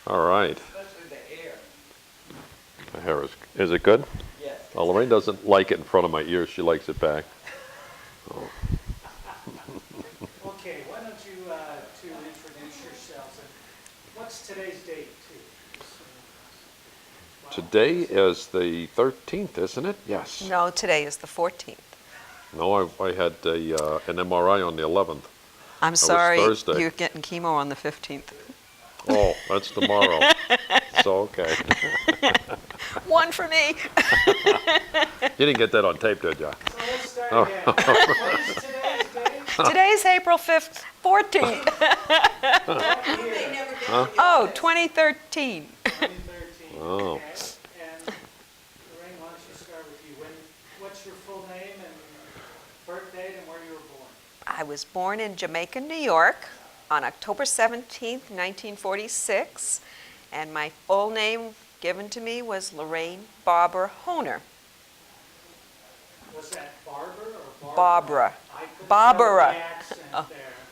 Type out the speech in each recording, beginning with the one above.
All right. Especially the hair. My hair is it good? Yes. Well, Lorraine doesn't like it in front of my ears. She likes it back. Oh. Okay, why don't you two introduce yourselves? And what's today's date, too? Today is the 13th, isn't it? Yes. No, today is the 14th. No, I had an MRI on the 11th. I'm was sorry, Thursday. you're getting chemo on the 15th. Oh, that's tomorrow. So, okay. One for me. You didn't get that on tape, did you? So let's start again. What is today's date? Today's April 5th, 14th. What year? Oh, 2013. 2013. Oh. Okay. And Lorraine, why don't you start with you? What's your full name and birth date and where you were born? I was born in Jamaica, New York on October 17th, 1946, and my full name given to me was Lorraine Barbara Honer. Was that Barbara or Barbara? Barbara. I couldn't Barbara. tell the accent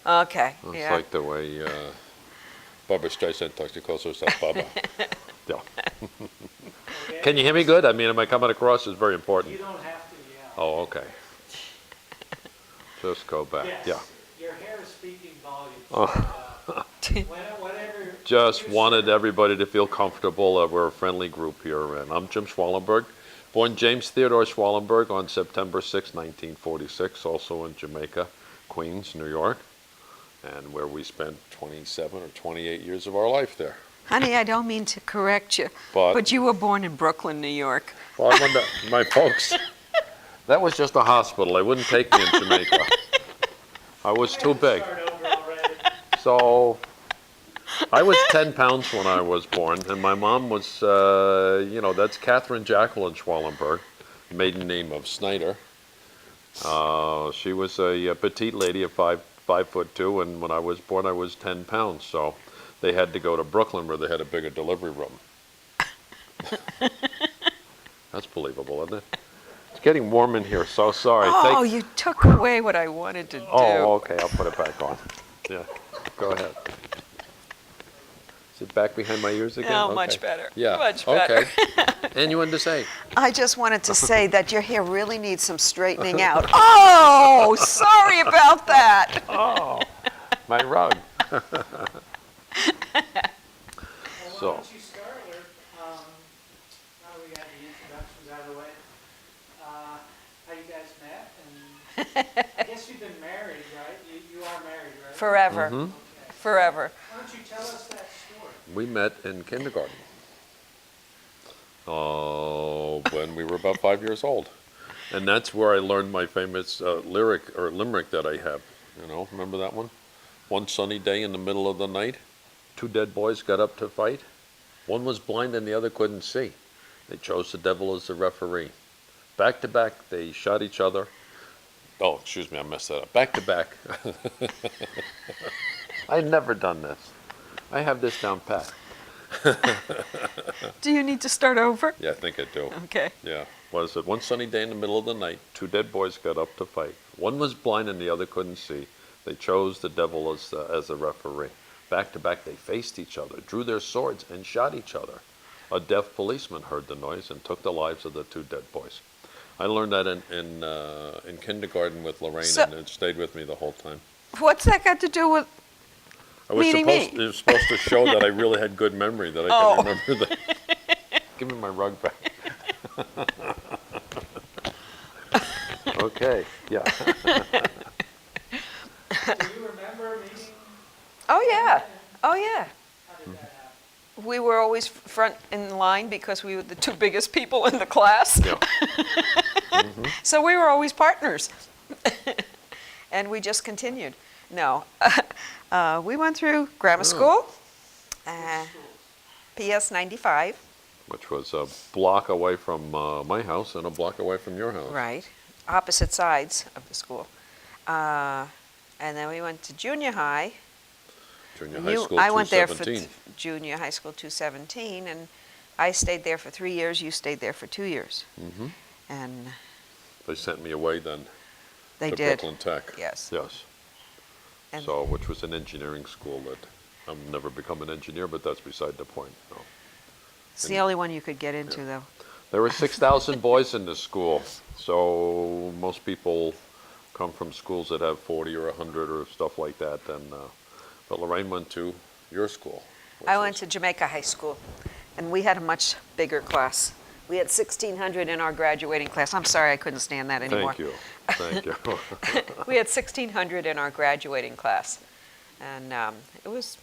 there. Okay, It's yeah. like the way Barbara Streisand talks to calls herself Baba. Yeah. Okay? Can you hear me good? I mean, am I coming across? It's very You important. don't have to yell. Oh, okay. Just go back. Yes. Yeah. Your hair is speaking volumes. Oh. Whatever. Just wanted everybody to feel comfortable. We're a friendly group here, and I'm Jim Schwalenberg. Born James Theodore Schwalenberg on September 6, 1946, also in Jamaica, Queens, New York, and where we spent 27 or 28 years of our life there. Honey, I don't mean to correct you, But- but you were born in Brooklyn, New York. Well, I wonder, my folks, that was just a hospital. They wouldn't take me in Jamaica. I was too big. Start over already. So I was 10 pounds when I was born, and my mom was, that's Catherine Jacqueline Schwalenberg, maiden name of Snyder. She was a petite lady of 5'2", and when I was born, I was 10 pounds. So they had to go to Brooklyn where they had a bigger delivery room. That's believable, isn't it? It's getting warm in here, so sorry. Oh, you took away what I wanted to do. Oh, okay, I'll put it back on. Yeah, go ahead. Is it back behind my ears again? Oh, Okay. much better. Yeah, Much better. okay. And you wanted to say? I just wanted to say that your hair really needs some straightening out. Oh, sorry about that. Oh, my rug. Well, why So. don't you start with, now that we got the introductions out of the way, how you guys met, and I guess you've been married, right? You are married, right? Forever. Mhm. Okay. Forever. Why don't you tell us that story? We met in kindergarten. When we were about 5 years old. And that's where I learned my famous limerick that I have. You know, remember that one? One sunny day in the middle of the night, two dead boys got up to fight. One was blind and the other couldn't see. They chose the devil as the referee. Back to back, they shot each other. Oh, excuse me, I messed that up. Back to back. I've never done this. I have this down pat. Do you need to start over? Yeah, I think I do. Okay. Yeah. What is it? One sunny day in the middle of the night, two dead boys got up to fight. One was blind and the other couldn't see. They chose the devil as a referee. Back to back, they faced each other, drew their swords, and shot each other. A deaf policeman heard the noise and took the lives of the two dead boys. I learned that in kindergarten with Lorraine, So- and it stayed with me the whole time. What's that got to do with... I was Meaning supposed, me. it was supposed to show that I really had good memory, that I Oh. can remember that. Give me my rug back. Okay, yeah. Do you remember meeting? Oh, yeah. Oh, yeah. How did that happen? We were always front in line because we were the two biggest people in the class. Yeah. So we were always partners. And we just continued. No. We went through grammar school, PS 95. Which was a block away from my house and a block away from your house. Right. Opposite sides of the school. And then we went to junior high. Junior high school, I went there for 217. junior high school 217, and I stayed there for 3 years. You stayed there for 2 years. Mhm. And They sent me away then they to did. Brooklyn Tech. Yes. Yes. And So, which was an engineering school that I've never become an engineer, but that's beside the point. No. It's the only one you could get into, though. There were 6,000 boys in this school, so most people come from schools that have 40 or 100 or stuff like that. And but Lorraine went to your school. I went to Jamaica High School, and we had a much bigger class. We had 1,600 in our graduating class. I'm sorry I couldn't stand that anymore. Thank you. We had 1,600 in our graduating class, and it was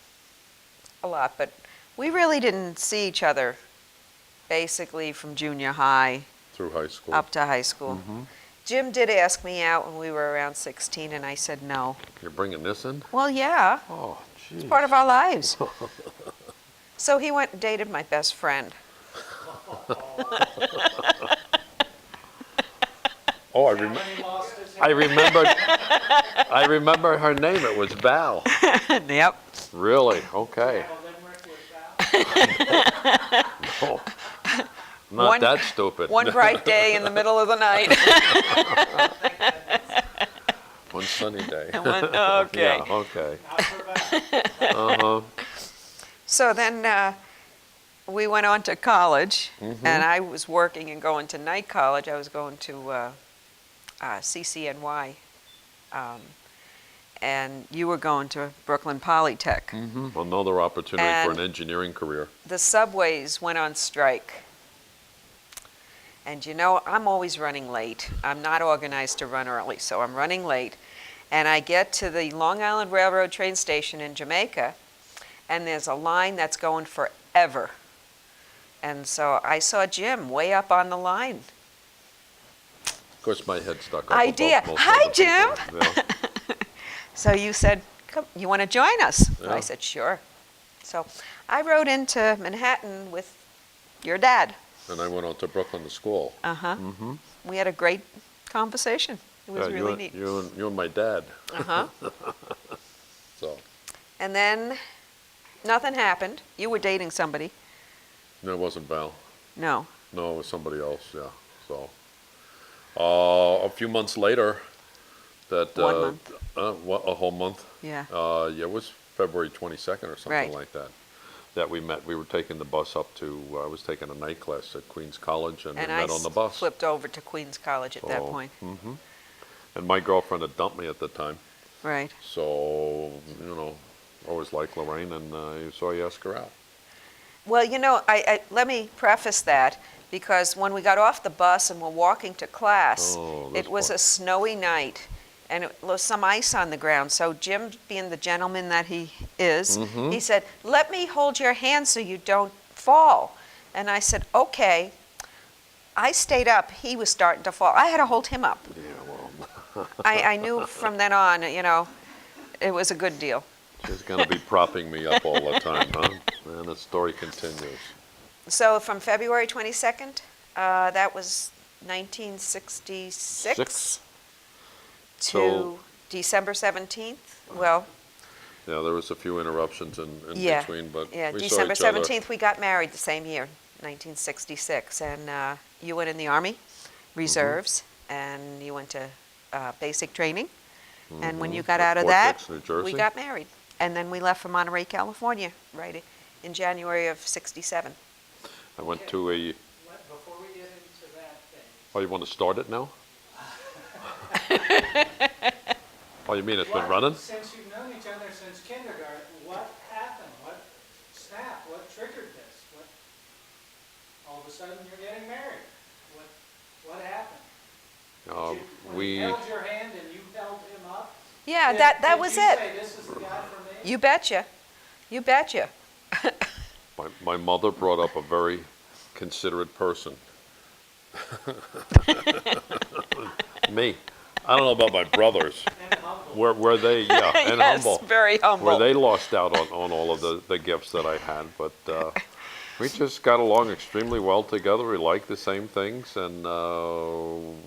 a lot, but we really didn't see each other basically from junior high Through high school. up to high school. Jim did ask me out when we were around 16, and I said no. You're bringing this in? Well, yeah, Oh, geez. it's part of our lives. So he went and dated my best friend. Oh, When he lost his I hair. remembered. I remember her name. It was Val. Yep. Really? Okay. Have a limerick with Val. Oh, not One- that stupid. One bright day in the middle of the night. One sunny day. Okay. Yeah. Okay. Not for Val. So then we went on to college, and I was working and going to night college. I was going to CCNY, and you were going to Brooklyn Polytech. Another opportunity for And- an engineering career. The subways went on strike. And you know, I'm always running late. I'm not organized to run early, so I'm running late. And I get to the Long Island Railroad train station in Jamaica, and there's a line that's going forever. And so I saw Jim way up on the line. Of course, my head stuck up. Idea. above most Hi, other people. Jim. Yeah. So you said, "Come, you want to join us?" Yeah. I said, "Sure." So I rode into Manhattan with your dad. And I went on to Brooklyn to school. Uh-huh. We had a great conversation. It was Yeah, really you neat. and you and my dad. Uh-huh. So And then nothing happened. You were dating somebody. no, it wasn't Val. No. No, it was somebody else. Yeah. So a few months later, that 1 month. A whole month. Yeah. Yeah, it was February 22nd or something Right. like that. That we met. We were taking the bus up to. I was taking a night class at Queens College, and we And I met on the bus. flipped over to Queens College at that So, point. And my girlfriend had dumped me at the time, Right. so always liked Lorraine, and so I asked her out. Well, you know, let me preface that because when we got off the bus and were walking to class, Oh, it this was part. a snowy night and it was some ice on the ground. So Jim, being the gentleman that he is, he said, "Let me hold your hand so you don't fall." And I said, "Okay." I stayed up. He was starting to fall. I had to hold him up. Yeah, well, I knew from then on, it was a good deal. she's gonna be propping me up all the time, huh? And the story continues. So from February 22nd, that was 1966, Six. to So- December 17th. Well, Yeah, there was a few interruptions in yeah, between, but yeah. we saw December each other. 17th, we got married the same year, 1966, and you went in the Army Reserves, and you went to basic training, and when you got At out of Fort that, Dix, New Jersey. we got married, and then we left for Monterey, California, right in January of '67. I went to a. Before we get into that thing, Oh, you want to start it now? Oh, you mean it's been running? Since you've known each other since kindergarten, what happened? What snapped? What triggered this? All of a sudden you're getting married. What happened? When he We. held your hand and you held him up? Yeah, did- that did was you it. say, "This is the guy for me"? You betcha. You betcha. My mother brought up a very considerate person. Me. I don't know about my brothers. And humble. Where they, yeah, and Yes, humble. very humble. Where they lost out on all of the gifts that I had. But we just got along extremely well together. We liked the same things, and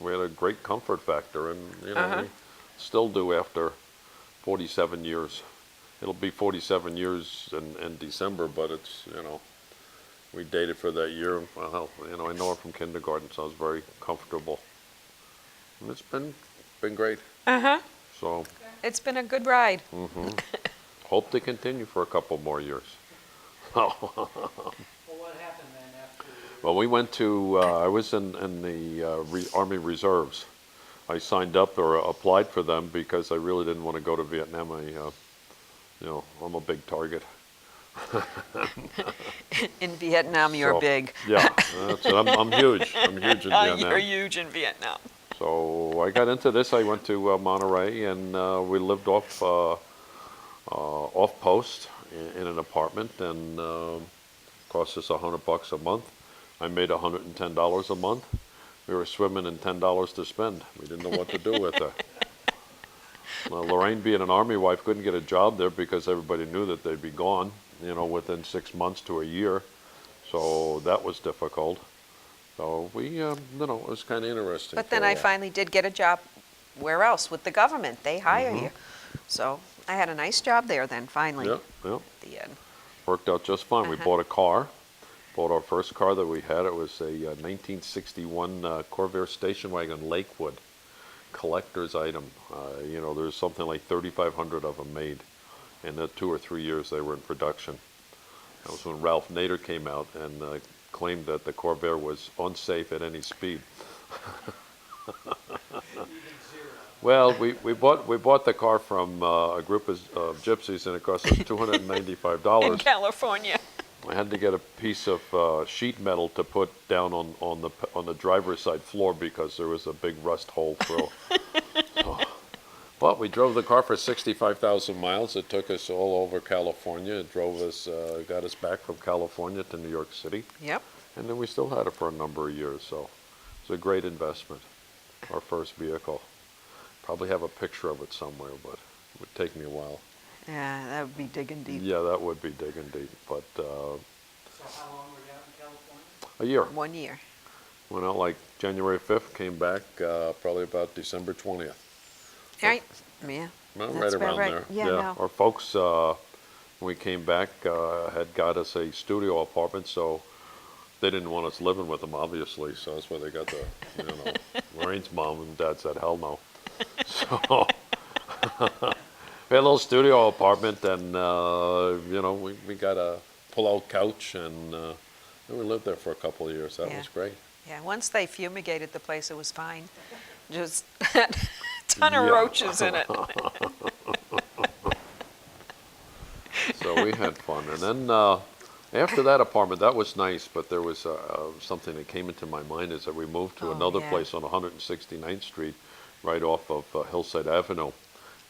we had a great comfort factor. And, we still do after 47 years. It'll be 47 years in December, but it's, we dated for that year. Well, I know her from kindergarten, so I was very comfortable. And it's been great. Uh-huh. So, It's been a good ride. Hope to continue for a couple more years. Well, what happened then after you? Well, we went to, I was in the Army Reserves. I signed up or applied for them because I really didn't want to go to Vietnam. I'm a big target. In Vietnam, you're So, big. Yeah, that's it. I'm huge. I'm huge in Vietnam. You're huge in Vietnam. So I got into this. I went to Monterey, and we lived off post in an apartment, and cost us $100 a month. I made $110 a month. We were swimming in $10 to spend. We didn't know what to do with it. Well, Lorraine, being an Army wife, couldn't get a job there because everybody knew that they'd be gone, within 6 months to a year. So that was difficult. So it was kind of interesting. But then for a I while. finally did get a job where else? With the government. They hire you. So I had a nice job there then, finally, Yeah, yeah. at the end. Worked out just fine. We Uh-huh. bought a car. Bought our first car that we had. It was a 1961 Corvair station wagon Lakewood, collector's item. There's something like 3,500 of them made. In the 2 or 3 years they were in production. That was when Ralph Nader came out and claimed that the Corvair was unsafe at any speed. Even zero. Well, we bought the car from a group of gypsies, and it cost us $295. In California. I had to get a piece of sheet metal to put down on the driver's side floor because there was a big rust hole through. But we drove the car for 65,000 miles. It took us all over California. It got us back from California to New York City. Yep. And then we still had it for a number of years. So it was a great investment, our first vehicle. Probably have a picture of it somewhere, but it would take me a while. Yeah, that would be digging deep. Yeah, that would be digging deep. But So how long were you out in California? a year. 1 year. Went out like January 5th, came back probably about December 20th. Right? Yeah. Well, That's right about around right. there. Yeah, no. Our folks, when we came back, had got us a studio apartment, so they didn't want us living with them, obviously. So that's why they got Lorraine's mom and dad said, hell no. So we had a little studio apartment, and we got a pull-out couch, and we lived there for a couple of years. That Yeah. was great. Yeah, once they fumigated the place, it was fine. Just a ton of Yeah. roaches in it. So we had fun, and then after that apartment, that was nice. But there was something that came into my mind is that we moved to Oh, another yeah. place on 169th Street, right off of Hillside Avenue.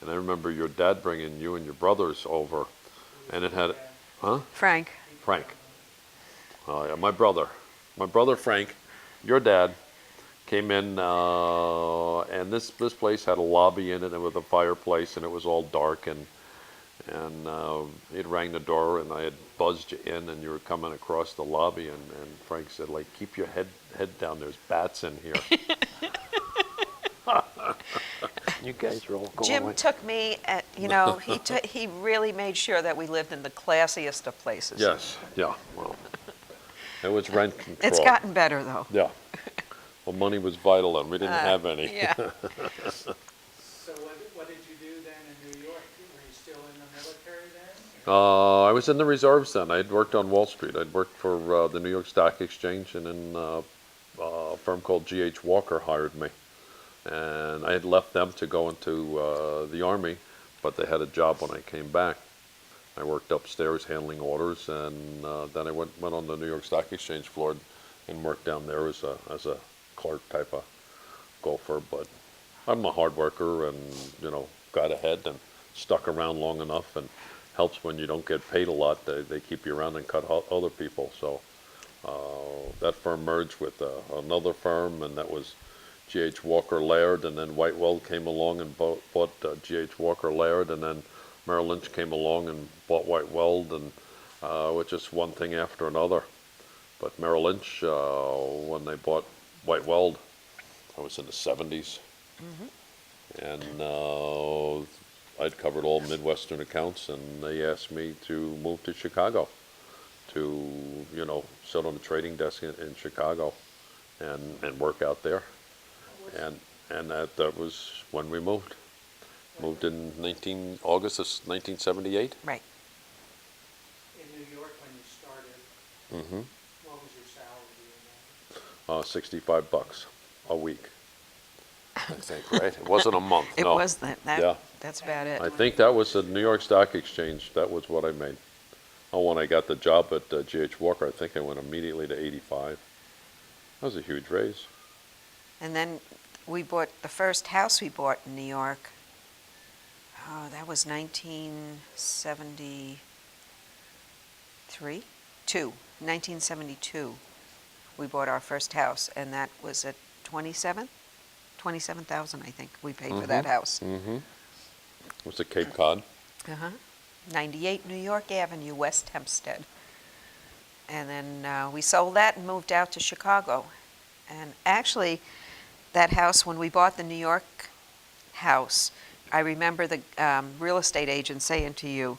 And I remember your dad bringing you and your brothers over, and it had, huh? Frank. Frank. Yeah, my brother Frank, your dad, came in, and this place had a lobby in it and with a fireplace, and it was all dark, and he'd rang the door, and I had buzzed you in, and you were coming across the lobby, and Frank said, like, keep your head down, there's bats in here. You guys are all going Jim away. took me, he really made sure that we lived in the classiest of places. Yes, yeah, well, it was rent control. It's gotten better, though. Yeah. Well, money was vital, and we didn't have any. Yeah. So what did you do then in New York? Were you still in the military then? I was in the reserves then. I'd worked on Wall Street. I'd worked for the New York Stock Exchange, and then a firm called G.H. Walker hired me. And I had left them to go into the Army, but they had a job when I came back. I worked upstairs handling orders, and then I went on the New York Stock Exchange floor and worked down there as a clerk type of gopher. But I'm a hard worker, and got ahead and stuck around long enough, and helps when you don't get paid a lot. They keep you around and cut other people. So that firm merged with another firm, and that was G.H. Walker Laird, and then White Weld came along and bought G.H. Walker Laird, and then Merrill Lynch came along and bought White Weld, and with just one thing after another. But Merrill Lynch, when they bought White Weld, I was in the 70s, and I'd covered all Midwestern accounts, and they asked me to move to Chicago, to sit on the trading desk in Chicago, and work out there. And that was when we moved. Moved in August of 1978. Right. In New York when you started, Mm-hmm. what was your salary? $65 a week, I think, right? It wasn't a month, It no. was that. Yeah. That's about it. I think that was the New York Stock Exchange. That was what I made. Oh, when I got the job at G.H. Walker, I think I went immediately to 85. That was a huge raise. And then we bought the first house we bought in New York. Oh, that was 1973? 1972. We bought our first house, and that was at 27,000, I think, we paid for that house. Mm-hmm. It was at Cape Cod. Uh-huh. 98 New York Avenue, West Hempstead. And then we sold that and moved out to Chicago. And actually, that house, when we bought the New York house, I remember the real estate agent saying to you,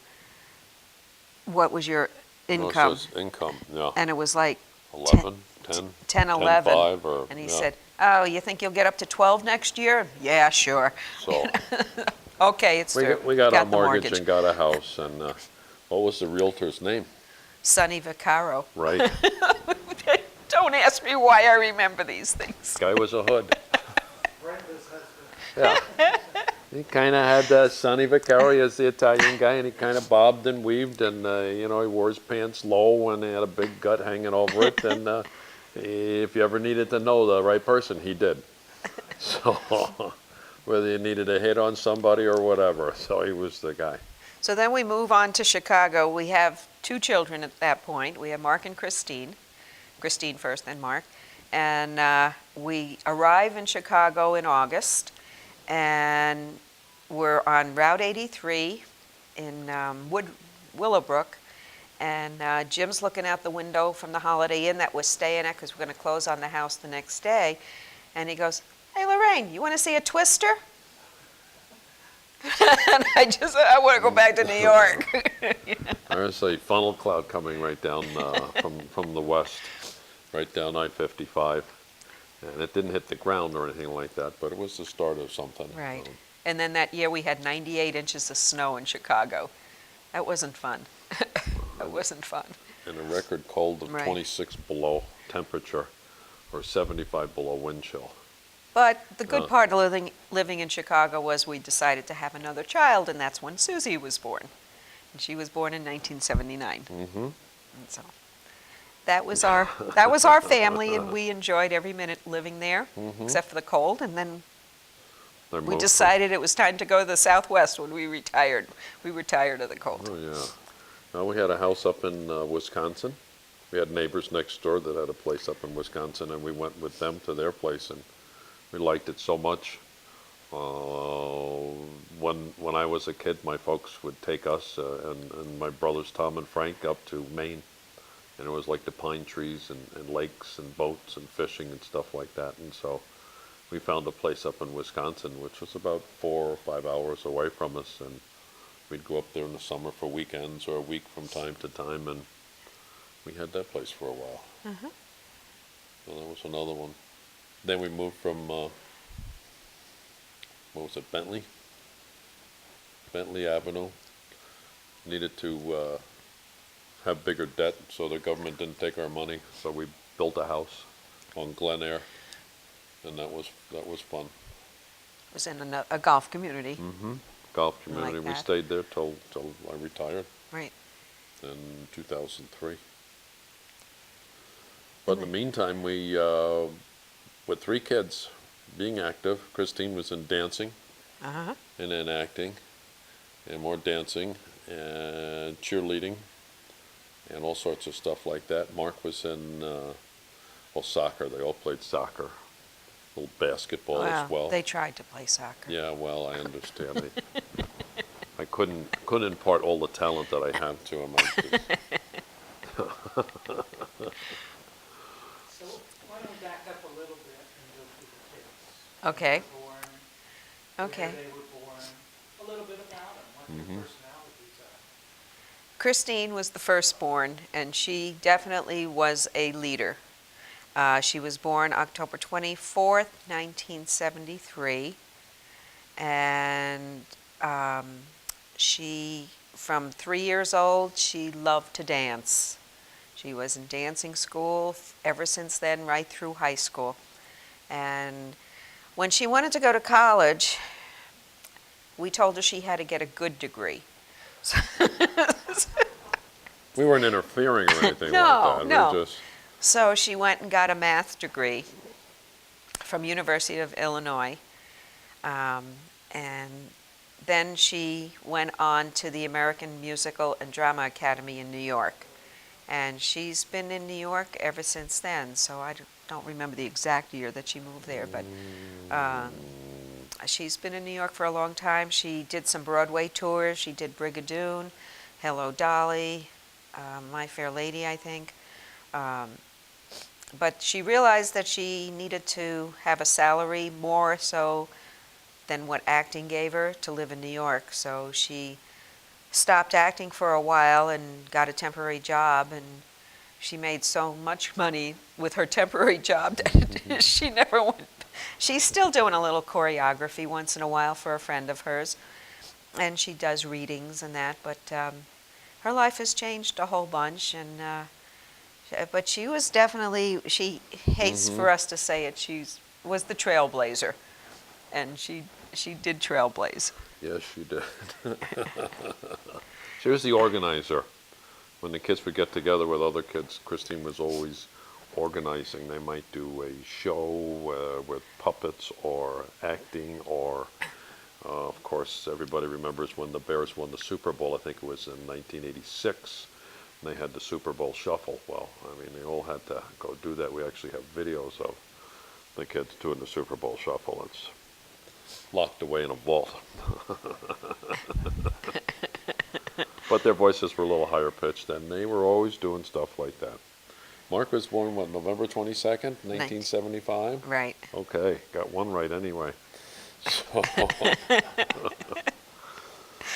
what was your income? No, it says income, yeah. And it was like 11, 10, 10, 11. 5, or, And he yeah. said, oh, you think you'll get up to 12 next year? Yeah, sure. So Okay, it's through. we got our the mortgage and got a house. And what was the realtor's name? Sonny Vaccaro. Right. Don't ask me why I remember these things. Guy was a hood. Brenda's husband. Yeah. He kind of had Sonny Vaccaro as the Italian guy, and he kind of bobbed and weaved, and he wore his pants low and he had a big gut hanging over it. And if you ever needed to know the right person, he did. So whether you needed a hit on somebody or whatever, so he was the guy. So then we move on to Chicago. We have 2 children at that point. We have Mark and Christine. Christine first, then Mark. And we arrive in Chicago in August, and we're on Route 83 in Willowbrook. And Jim's looking out the window from the Holiday Inn that we're staying at because we're going to close on the house the next day. And he goes, hey, Lorraine, you want to see a twister? And I want to go back to New York. There's a funnel cloud coming right down from the west, right down I-55. And it didn't hit the ground or anything like that, but it was the start of something. Right. And then that year we had 98 inches of snow in Chicago. That wasn't fun. That wasn't fun. And a record cold of Right. 26 below temperature or 75 below wind chill. But the good part of living in Chicago was we decided to have another child, and that's when Susie was born. And she was born in 1979. Mm-hmm. And so that was our family, and we enjoyed every minute living there, except for the cold. And then we decided it was time to go to the Southwest when we retired. We were tired of the cold. Oh, yeah. Well, we had a house up in Wisconsin. We had neighbors next door that had a place up in Wisconsin, and we went with them to their place, and we liked it so much. When I was a kid, my folks would take us and my brothers Tom and Frank up to Maine, and it was like the pine trees and lakes and boats and fishing and stuff like that. And so we found a place up in Wisconsin, which was about 4 or 5 hours away from us, and we'd go up there in the summer for weekends or a week from time to time, and we had that place for a while. Mm-hmm. So that was another one. Then we moved from, what was it, Bentley Avenue. Needed to have bigger debt, so the government didn't take our money, so we built a house on Glen Air, and that was fun. It was in a golf community. Mm-hmm. Golf community. Like We that. stayed there till I retired Right. in 2003. But in the meantime, we, with 3 kids, being active, Christine was in dancing Uh-huh. and in acting, and more dancing and cheerleading and all sorts of stuff like that. Mark was in soccer. They all played soccer, a little basketball as well. They tried to play soccer. Yeah, well, I understand. I couldn't impart all the talent that I have to him. So why don't we back up a little bit and go through the kids? Okay. When they were born, Okay. where they were born, a little bit about them, what their personalities are. Christine was the firstborn, and she definitely was a leader. She was born October 24th, 1973, and She, from 3 years old, she loved to dance. She was in dancing school ever since then, right through high school. And when she wanted to go to college, we told her she had to get a good degree. We weren't interfering or anything No, like that. no. We just, So she went and got a math degree from University of Illinois. And then she went on to the American Musical and Drama Academy in New York. And she's been in New York ever since then, so I don't remember the exact year that she moved there, but she's been in New York for a long time. She did some Broadway tours. She did Brigadoon, Hello Dolly, My Fair Lady, I think. But she realized that she needed to have a salary more so than what acting gave her to live in New York. So she stopped acting for a while and got a temporary job, and she made so much money with her temporary job that she never went. She's still doing a little choreography once in a while for a friend of hers, and she does readings and that, but her life has changed a whole bunch, and but she was definitely, she hates for us to say it, she was the trailblazer, and she did trailblaze. yes, she did. She was the organizer. When the kids would get together with other kids, Christine was always organizing. They might do a show with puppets or acting, or of course, everybody remembers when the Bears won the Super Bowl. I think it was in 1986. And they had the Super Bowl shuffle. Well, I mean, they all had to go do that. We actually have videos of the kids doing the Super Bowl shuffle. It's locked away in a vault. But their voices were a little higher pitched, and they were always doing stuff like that. Mark was born, what, November 22nd, 1975? Right. Okay, got one right anyway. So,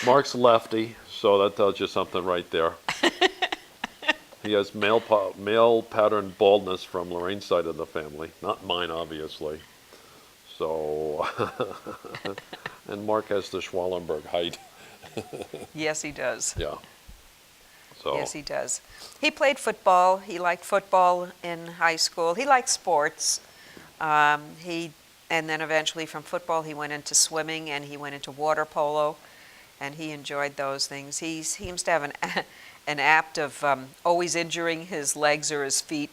Mark's lefty, so that tells you something right there. He has male pattern baldness from Lorraine's side of the family, not mine, obviously. So, and Mark has the Schwalenberg height. Yes, he does. Yeah. So, Yes, he does. He played football. He liked football in high school. He liked sports. And then eventually from football he went into swimming, and he went into water polo, and he enjoyed those things. He seems to have an apt of always injuring his legs or his feet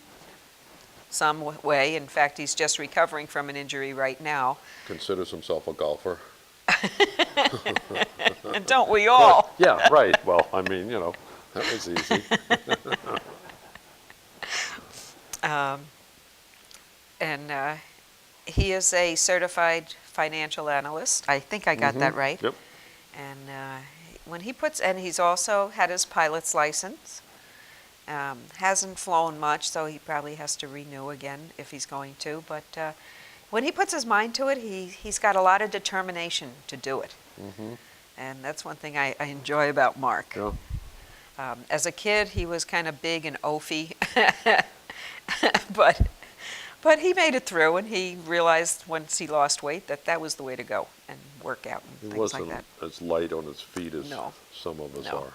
some way. In fact, he's just recovering from an injury right now. considers himself a golfer. And don't we all? Yeah, right. Well, I mean, you know, that was easy. And he is a certified financial analyst. I think I got that right. Yep. And when he puts, and he's also had his pilot's license. Hasn't flown much, so he probably has to renew again if he's going to. But when he puts his mind to it, he's got a lot of determination to do it. And that's one thing I enjoy about Mark. Yeah. As a kid, he was kind of big and oafy, but he made it through, and he realized once he lost weight that was the way to go, and work out and He things like wasn't that. as light on his feet as No. some of us No. are.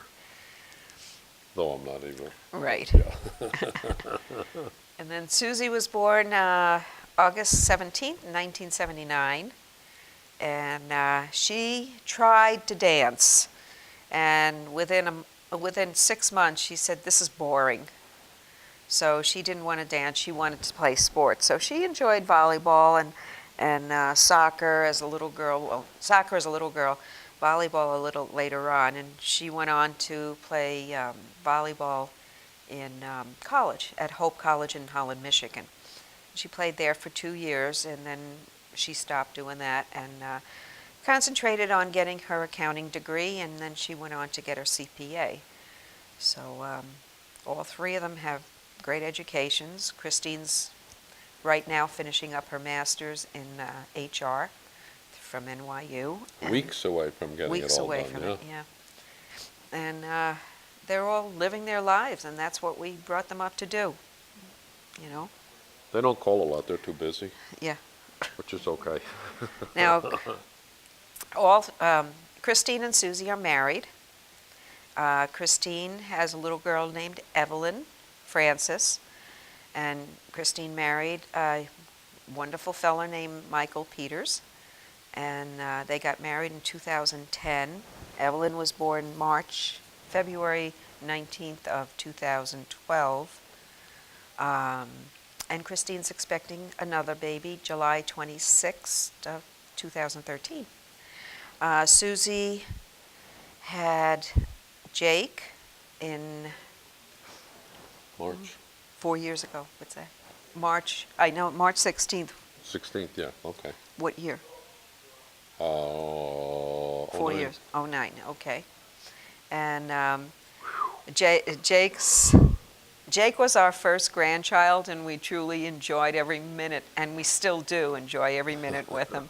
Though I'm not either. Right. Yeah. And then Susie was born August 17th, 1979, and she tried to dance, and within 6 months she said, "This is boring." So she didn't want to dance, she wanted to play sports. So she enjoyed volleyball and soccer as a little girl, well, soccer as a little girl, volleyball a little later on, and she went on to play volleyball in college, at Hope College in Holland, Michigan. She played there for 2 years, and then she stopped doing that and concentrated on getting her accounting degree, and then she went on to get her CPA. So all three of them have great educations. Christine's right now finishing up her master's in HR from NYU. Weeks away from getting Weeks it all away done, from yeah. it, yeah. And they're all living their lives, and that's what we brought them up to do, you know? They don't call a lot, they're too busy. Yeah. Which is okay. Now, all Christine and Susie are married. Christine has a little girl named Evelyn Francis, and Christine married a wonderful fellow named Michael Peters, and they got married in 2010. Evelyn was born February 19th of 2012. And Christine's expecting another baby July 26th of 2013. Susie had Jake in March 4 years ago. What's that? March, I know, March 16th. 16th, yeah, okay. What year? 4 09. years. Oh, 09, okay. And Jake was our first grandchild, and we truly enjoyed every minute, and we still do enjoy every minute with him.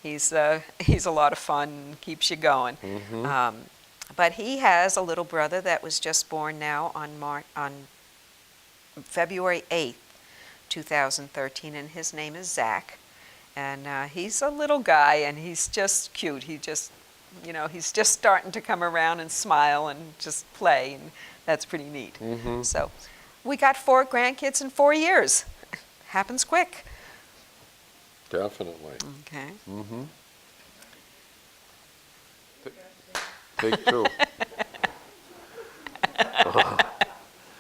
He's a lot of fun, keeps you going. But he has a little brother that was just born now on February 8th, 2013, and his name is Zach. And he's a little guy, and he's just cute. He's just starting to come around and smile and just play, and that's pretty neat. So we got 4 grandkids in 4 years. Happens quick. Definitely. Okay. Take 2.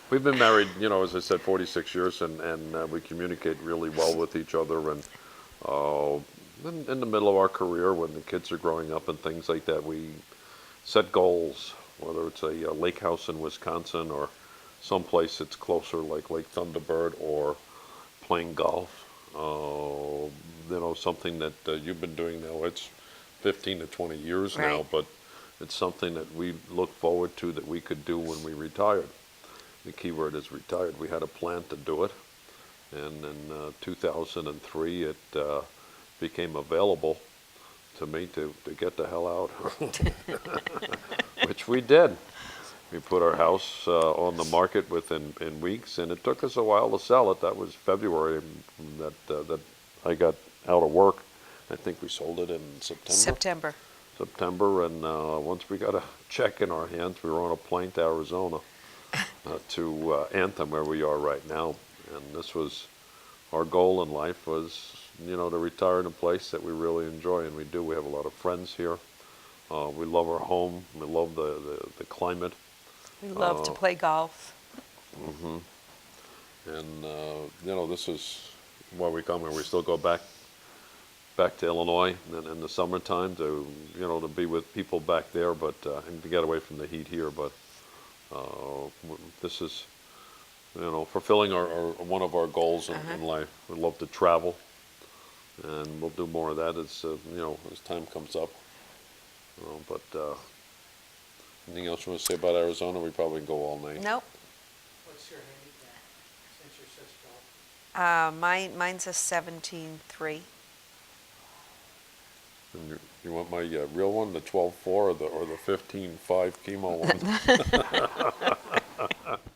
We've been married, as I said, 46 years, and we communicate really well with each other. And in the middle of our career, when the kids are growing up and things like that, we set goals, whether it's a lake house in Wisconsin or someplace that's closer, like Lake Thunderbird, or playing golf. Something that you've been doing now. It's 15 to 20 years now, Right. but it's something that we look forward to that we could do when we retired. The key word is retired. We had a plan to do it, and in 2003 it became available to me to get the hell out, which we did. We put our house on the market within weeks, and it took us a while to sell it. That was February that I got out of work. I think we sold it in September. And once we got a check in our hands, we were on a plane to Arizona to Anthem, where we are right now. And this was our goal in life, was to retire in a place that we really enjoy, and we do. We have a lot of friends here. We love our home. We love the climate. We love to play golf. And this is why we come here. We still go back to Illinois in the summertime to to be with people back there, but and to get away from the heat here. But this is fulfilling our one of our goals in life. We love to travel, and we'll do more of that as as time comes up. But anything else you want to say about Arizona? We probably go all night. Nope. What's your handicap, since you're such tall? Mine's a 17.3. And you want my real one, the 12.4 or the 15.5 chemo one?